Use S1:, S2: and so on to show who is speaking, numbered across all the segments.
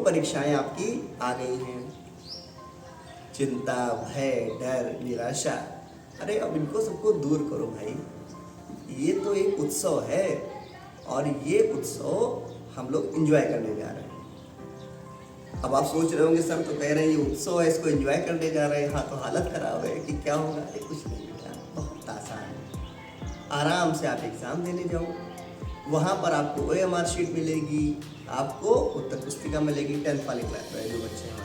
S1: परीक्षाएं आपकी आ गई हैं। चिंता, भय, डर, निराशा, अरे अब इनको सबको दूर करो भाई। ये तो एक उत्सव है और ये उत्सव हम लोग एंजॉय करने जा रहे हैं। अब आप सोच रहे होंगे सर तो कह रहे हैं ये उत्सव है, इसको एंजॉय करने जा रहे हैं, हाँ तो हालत खराब है कि क्या होगा। अरे कुछ नहीं बेटा, बहुत आसान है। आराम से आप एग्ज़ाम देने जाओ, वहाँ पर आपको OMR शीट मिलेगी, आपको उत्तर पुस्तिका मिलेगी। 10th वाले क्लास वाले जो बच्चे हमारे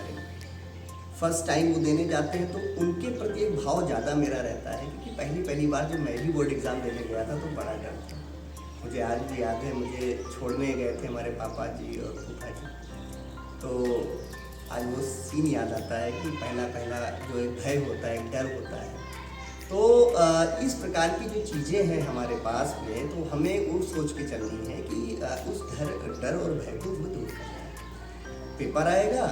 S1: फर्स्ट टाइम वो देने जाते हैं तो उनके प्रति एक भाव ज़्यादा मेरा रहता है, क्योंकि पहली बार जब मैं भी बोर्ड एग्ज़ाम देने गया था तो बड़ा डर था। मुझे आज भी याद है, मुझे छोड़ने गए थे हमारे पापा जी और फूफा जी, तो आज वो सीन याद आता है कि पहला जो एक भय होता है, एक डर होता है। तो इस प्रकार की जो चीज़ें हैं हमारे पास में, तो हमें वो सोच के चलनी है कि उस डर और भय को दूर करना है। पेपर आएगा,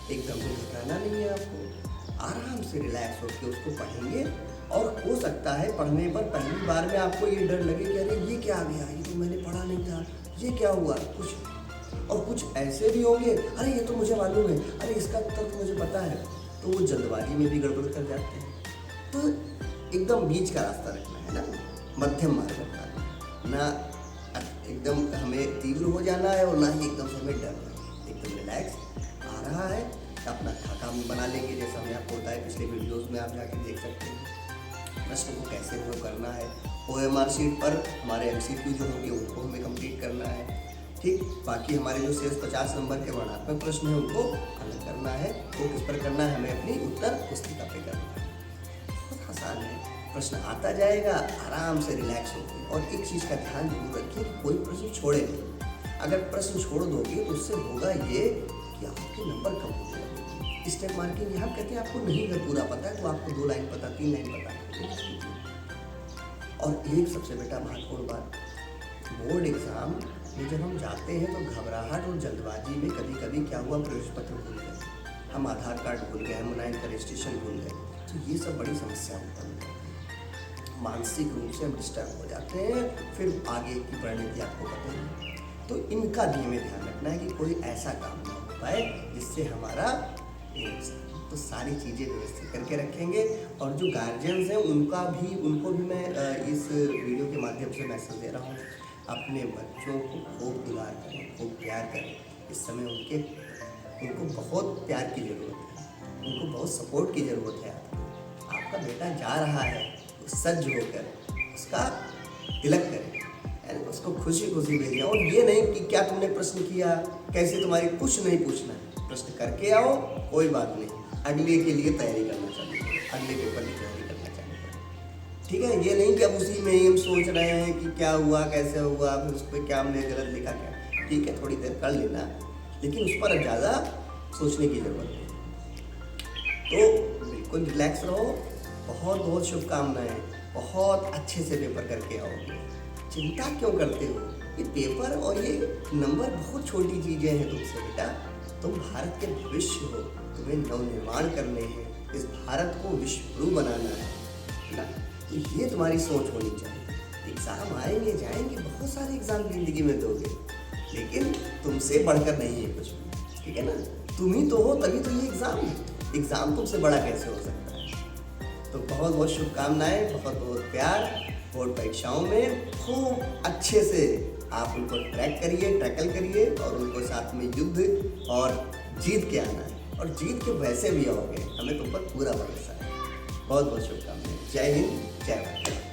S1: एकदम से घबराना नहीं है आपको, आराम से रिलैक्स होकर उसको पढ़ेंगे। और हो सकता है पढ़ने पर पहली बार में आपको ये डर लगे कि अरे ये क्या आ गया, ये तो मैंने पढ़ा नहीं था, ये क्या हुआ कुछ। और कुछ ऐसे भी होंगे, अरे ये तो मुझे मालूम है, अरे इसका उत्तर तो मुझे पता है, तो वो जल्दबाजी में भी गड़बड़ कर जाते हैं। तो एकदम बीच का रास्ता रखना है ना, मध्यम मार्ग रखना ना, एकदम हमें तीव्र हो जाना है और ना ही एकदम से हमें डर लगे। एकदम रिलैक्स आ रहा है, अपना खाका बना लेंगे, जैसा हमें आपको होता है पिछले वीडियोस में आप जाके देख सकते हैं। प्रश्न को कैसे वो करना है, OMR शीट पर हमारे MCQ जो होंगे उनको हमें कंप्लीट करना है, ठीक। बाकी हमारे जो शेष 50 नंबर के वर्णात्मक प्रश्न हैं उनको हल करना है। वो किस पर करना है, हमें अपनी उत्तर पुस्तिका पे करना है। बहुत आसान है, प्रश्न आता जाएगा, आराम से रिलैक्स होकर। और एक चीज़ का ध्यान जरूर रखिए कि कोई प्रश्न छोड़े नहीं। अगर प्रश्न छोड़ दोगे तो उससे होगा ये कि आपके नंबर कम हो जाएंगे। स्टेप मार्किंग यहाँ कहते हैं आपको नहीं अगर पूरा पता है तो आपको 2 लाइन पता, 3 लाइन पता है। और एक सबसे बेटा महत्वपूर्ण बात, बोर्ड एग्जाम में जब हम जाते हैं तो घबराहट और जल्दबाजी में कभी कभी क्या हुआ, प्रवेश पत्र भूल गए, हम आधार कार्ड भूल गए, हम 9 का रजिस्ट्रेशन भूल गए, तो ये सब बड़ी समस्या उत्पन्न करती है। मानसिक रूप से हम डिस्टर्ब हो जाते हैं, फिर आगे की रणनीति आपको पता है। तो इनका भी हमें ध्यान रखना है कि कोई ऐसा काम ना हो पाए जिससे हमारा तो सारी चीज़ें व्यवस्थित करके रखेंगे। और जो गार्जियंस हैं उनको भी मैं इस वीडियो के माध्यम से मैसेज दे रहा हूँ, अपने बच्चों को खूब दुलार करें, खूब प्यार करें। इस समय उनको बहुत प्यार की ज़रूरत है, उनको बहुत सपोर्ट की ज़रूरत है। आपका बेटा जा रहा है तो सज्ज होकर उसका तिलक करें, उसको खुशी खुशी भेजें। और ये नहीं कि क्या तुमने प्रश्न किया, कैसे तुम्हारी, कुछ नहीं पूछना है। प्रश्न करके आओ, कोई बात नहीं, अगले के लिए तैयारी करना चाहिए, अगले पेपर की तैयारी करना चाहिए, ठीक है। ये नहीं कि अब उसी में ही हम सोच रहे हैं कि क्या हुआ, कैसे हुआ, फिर उस पर क्या हमने गलत लिखा, क्या, ठीक है थोड़ी देर कर लेना, लेकिन उस पर ज़्यादा सोचने की ज़रूरत नहीं। तो बिल्कुल रिलैक्स रहो। बहुत बहुत शुभकामनाएं, बहुत अच्छे से पेपर करके आओगे। चिंता क्यों करते हो, ये पेपर और ये नंबर बहुत छोटी चीज़ें हैं तुमसे बेटा। तुम भारत के भविष्य हो, तुम्हें नवनिर्माण करने हैं, इस भारत को विश्व गुरु बनाना है ना। तो ये तुम्हारी सोच होनी चाहिए। एग्ज़ाम आएंगे जाएंगे, बहुत सारे एग्ज़ाम जिंदगी में दोगे, लेकिन तुमसे बढ़कर नहीं है कुछ भी, ठीक है ना। तुम ही तो हो, तभी तो ये एग्ज़ाम है। एग्ज़ाम तुमसे बड़ा कैसे हो सकता है। तो बहुत बहुत शुभकामनाएं, बहुत बहुत प्यार। बोर्ड परीक्षाओं में खूब अच्छे से आप उनको टैकल करिए और उनको साथ में युद्ध और जीत के आना है। और जीत के वैसे भी आओगे, हमें तुम पर पूरा भरोसा है। बहुत बहुत शुभकामनाएं। जय हिंद, जय भारत।